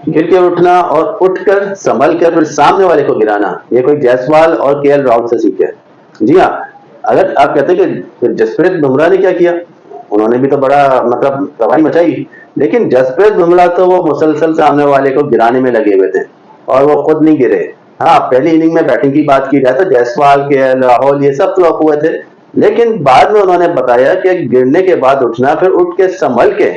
गिर के उठना और उठकर संभल कर फिर सामने वाले को गिराना, ये कोई जायसवाल और केएल राहुल से सीखे। जी हाँ, अगर आप कहते हैं कि जसप्रीत बुमराह ने क्या किया, उन्होंने भी तो बड़ा मतलब तबाही मचाई, लेकिन जसप्रीत बुमराह तो वो मुसलसल सामने वाले को गिराने में लगे हुए थे और वो खुद नहीं गिरे। हाँ, पहली इनिंग में बैटिंग की बात की जाए तो जायसवाल, केएल राहुल ये सब फ्लॉप हुए थे, लेकिन बाद में उन्होंने बताया कि गिरने के बाद उठना, फिर उठ के संभल के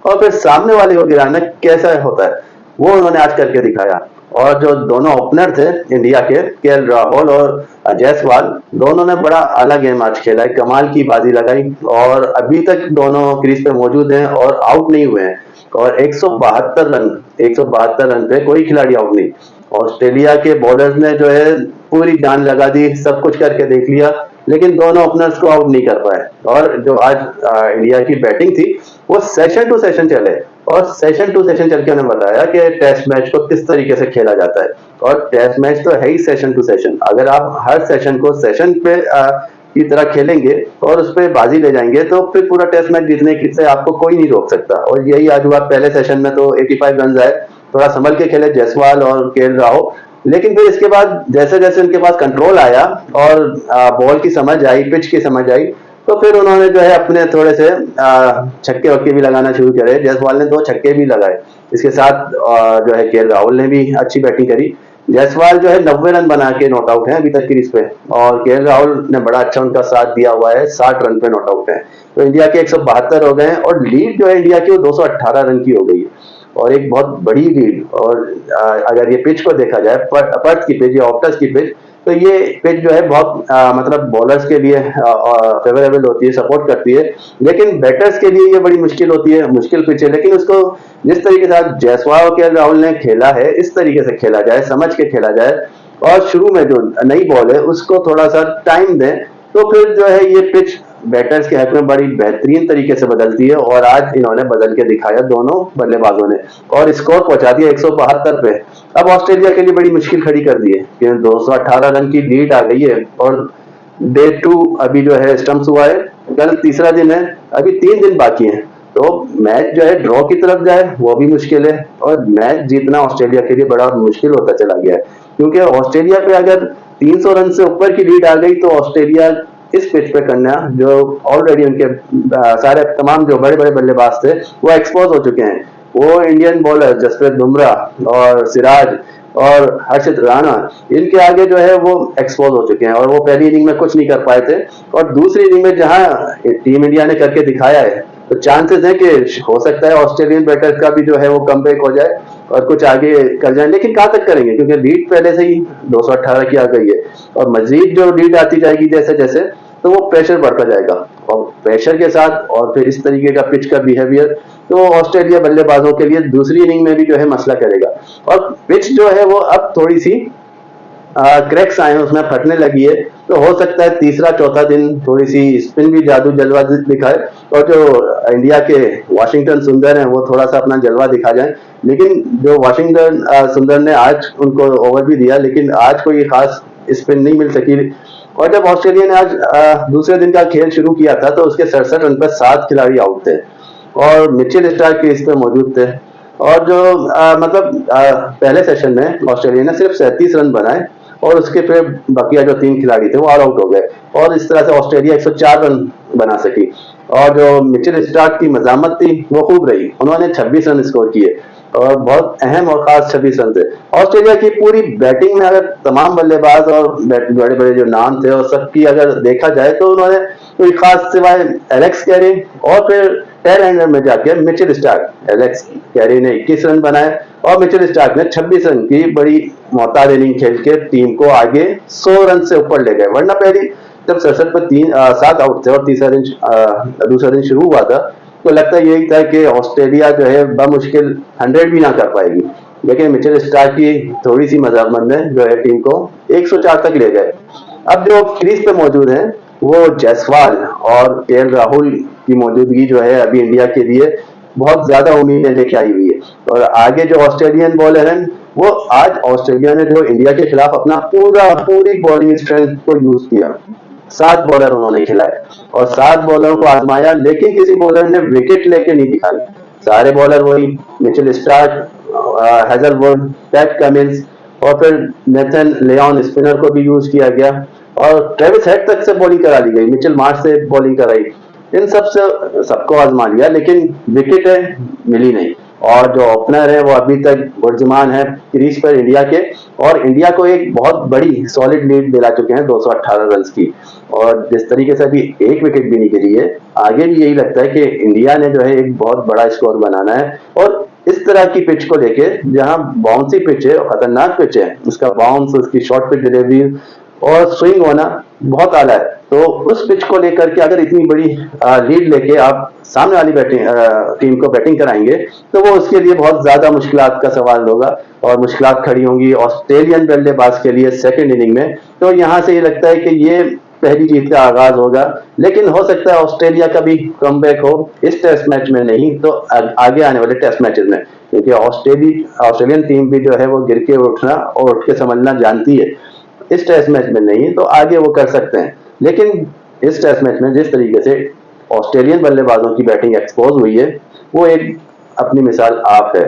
और फिर सामने वाले को गिराना कैसा होता है, वो उन्होंने आज करके दिखाया। और जो दोनों ओपनर थे इंडिया के, केएल राहुल और जायसवाल, दोनों ने बड़ा अलग गेम आज खेला है, कमाल की बाजी लगाई और अभी तक दोनों क्रीज पे मौजूद हैं और आउट नहीं हुए हैं। और 172 रन पे कोई खिलाड़ी आउट नहीं। ऑस्ट्रेलिया के बॉलर्स ने जो है पूरी जान लगा दी, सब कुछ करके देख लिया, लेकिन दोनों ओपनर्स को आउट नहीं कर पाए। और जो आज इंडिया की बैटिंग थी, वो सेशन टू सेशन चले और सेशन टू सेशन चल के उन्हें बताया कि टेस्ट मैच को किस तरीके से खेला जाता है। और टेस्ट मैच तो है ही सेशन टू सेशन, अगर आप हर सेशन को सेशन पे की तरह खेलेंगे और उस पर बाजी ले जाएंगे तो फिर पूरा टेस्ट मैच जीतने से आपको कोई नहीं रोक सकता। और यही आज हुआ, पहले सेशन में तो 85 रन आए, थोड़ा संभल के खेले जायसवाल और केएल राहुल, लेकिन फिर इसके बाद जैसे जैसे उनके पास कंट्रोल आया और बॉल की समझ आई, पिच की समझ आई, तो फिर उन्होंने जो है अपने थोड़े से छक्के वक्के भी लगाना शुरू करे। जायसवाल ने 2 छक्के भी लगाए, इसके साथ जो है केएल राहुल ने भी अच्छी बैटिंग करी। जायसवाल जो है 90 रन बना के नॉट आउट है अभी तक क्रीज पे, और केएल राहुल ने बड़ा अच्छा उनका साथ दिया हुआ है, 60 रन पे नॉट आउट है। तो इंडिया के 172 हो गए हैं और लीड जो है इंडिया की वो 218 रन की हो गई है, और एक बहुत बड़ी लीड। और अगर ये पिच को देखा जाए, पर्थ की पिच या ऑप्टस की पिच, तो ये पिच जो है बहुत मतलब बॉलर्स के लिए फेवरेबल होती है, सपोर्ट करती है, लेकिन बैटर्स के लिए ये बड़ी मुश्किल होती है, मुश्किल पिच है। लेकिन उसको जिस तरीके से आज जायसवाल के राहुल ने खेला है, इस तरीके से खेला जाए, समझ के खेला जाए, और शुरू में जो नई बॉल है उसको थोड़ा सा टाइम दें, तो फिर जो है ये पिच बैटर्स के हक में बड़ी बेहतरीन तरीके से बदलती है। और आज इन्होंने बदल के दिखाया दोनों बल्लेबाजों ने, और स्कोर पहुंचा दिया 172 पे। अब ऑस्ट्रेलिया के लिए बड़ी मुश्किल खड़ी कर दी है कि 218 रन की लीड आ गई है, और डे 2 अभी जो है स्टम्प्स हुआ है, कल तीसरा दिन है, अभी 3 दिन बाकी है। तो मैच जो है ड्रॉ की तरफ जाए वो भी मुश्किल है, और मैच जीतना ऑस्ट्रेलिया के लिए बड़ा मुश्किल होता चला गया है, क्योंकि ऑस्ट्रेलिया पे अगर 300 रन से ऊपर की लीड आ गई तो ऑस्ट्रेलिया इस पिच पे करना, जो ऑलरेडी उनके सारे तमाम जो बड़े बड़े बल्लेबाज थे वो एक्सपोज हो चुके हैं। वो इंडियन बॉलर जसप्रीत बुमराह और सिराज और हर्षित राणा, इनके आगे जो है वो एक्सपोज हो चुके हैं, और वो पहली इनिंग में कुछ नहीं कर पाए थे। और दूसरी इनिंग में जहां टीम इंडिया ने करके दिखाया है, तो चांसेस है कि हो सकता है ऑस्ट्रेलियन बैटर्स का भी जो है वो कमबैक हो जाए और कुछ आगे कर जाए, लेकिन कहां तक करेंगे, क्योंकि लीड पहले से ही 218 की आ गई है, और मजीद जो लीड आती जाएगी जैसे जैसे, तो वो प्रेशर बढ़ता जाएगा, और प्रेशर के साथ और फिर इस तरीके का पिच का बिहेवियर, तो ऑस्ट्रेलिया बल्लेबाजों के लिए दूसरी इनिंग में भी जो है मसला करेगा। और पिच जो है वो अब थोड़ी सी क्रैक्स आए हैं, उसमें फटने लगी है, तो हो सकता है तीसरा चौथा दिन थोड़ी सी स्पिन भी जादू जलवा दिखाए, और जो इंडिया के वाशिंगटन सुंदर हैं वो थोड़ा सा अपना जलवा दिखा जाए। लेकिन जो वाशिंगटन सुंदर ने आज उनको ओवर भी दिया, लेकिन आज कोई खास स्पिन नहीं मिल सकी। और जब ऑस्ट्रेलिया ने आज दूसरे दिन का खेल शुरू किया था, तो उसके 67 रन पर 7 खिलाड़ी आउट थे, और मिचेल स्टार्क क्रीज पे मौजूद थे। और जो मतलब पहले सेशन में ऑस्ट्रेलिया ने सिर्फ 37 रन बनाए, और उसके फिर बकिया जो 3 खिलाड़ी थे वो ऑल आउट हो गए, और इस तरह से ऑस्ट्रेलिया 104 रन बना सकी। और जो मिचेल स्टार्क की मजामत थी वो खूब रही, उन्होंने 26 रन स्कोर किए, और बहुत अहम और खास 26 रन थे। ऑस्ट्रेलिया की पूरी बैटिंग में अगर तमाम बल्लेबाज और बड़े बड़े जो नाम थे और सबकी अगर देखा जाए, तो उन्होंने कोई खास सिवाय एलेक्स कैरी और फिर टेल एंडर में जाके मिचेल स्टार्क, एलेक्स कैरी ने 21 रन बनाए और मिचेल स्टार्क ने 26 रन की बड़ी मोहताज इनिंग खेल के टीम को आगे 100 रन से ऊपर ले गए। वरना पहली जब 67 पर 7 आउट थे और दूसरा दिन शुरू हुआ था, तो लगता यही था कि ऑस्ट्रेलिया जो है बमुश्किल 100 भी ना कर पाएगी, लेकिन मिचेल स्टार्क की थोड़ी सी मजामत ने जो है टीम को 104 तक ले गए। अब जो क्रीज पे मौजूद हैं वो जायसवाल और केएल राहुल की मौजूदगी जो है अभी इंडिया के लिए बहुत ज्यादा उम्मीदें लेके आई हुई है। और आगे जो ऑस्ट्रेलियन बॉलर हैं, वो आज ऑस्ट्रेलिया ने जो इंडिया के खिलाफ अपना पूरी बॉलिंग स्ट्रेंथ को यूज किया, 7 बॉलर उन्होंने खिलाए और 7 बॉलरों को आजमाया, लेकिन किसी बॉलर ने विकेट लेके नहीं दिखाई। सारे बॉलर वही Mitchell Starc Hazlewood, PAT Cummins और फिर नेथन लियोन स्पिनर को भी यूज किया गया और ट्रेविस हेड तक से बॉलिंग करा दी गई, मिचेल मार्श से बॉलिंग कराई। इन सब से सबको आजमा लिया लेकिन विकेट मिली नहीं और जो ओपनर है वो अभी तक बुर्जमान है क्रीज पर इंडिया के और इंडिया को एक बहुत बड़ी सॉलिड लीड दिला चुके हैं 218 रन की। और जिस तरीके से अभी एक विकेट भी नहीं गिरी है, आगे भी यही लगता है कि इंडिया ने जो है एक बहुत बड़ा स्कोर बनाना है। और इस तरह की पिच को लेके जहां बाउंसी पिच है, खतरनाक पिच है, उसका बाउंस, उसकी शॉर्ट पिच डिलीवरी और स्विंग होना बहुत आला है। तो उस पिच को लेकर के अगर इतनी बड़ी लीड लेके आप सामने वाली टीम को बैटिंग कराएंगे तो वो उसके लिए बहुत ज्यादा मुश्किलात का सवाल होगा और मुश्किलात खड़ी होंगी ऑस्ट्रेलियन बल्लेबाज के लिए सेकंड इनिंग में। तो यहाँ से ये लगता है कि ये पहली जीत का आगाज होगा, लेकिन हो सकता है ऑस्ट्रेलिया का भी कमबैक हो, इस टेस्ट मैच में नहीं तो आगे आने वाले टेस्ट मैचेस में, क्योंकि ऑस्ट्रेलियन टीम भी जो है वो गिर के उठना और उठ के समझना जानती है। इस टेस्ट मैच में नहीं तो आगे वो कर सकते हैं, लेकिन इस टेस्ट मैच में जिस तरीके से ऑस्ट्रेलियन बल्लेबाजों की बैटिंग एक्सपोज हुई है वो एक अपनी मिसाल आप है।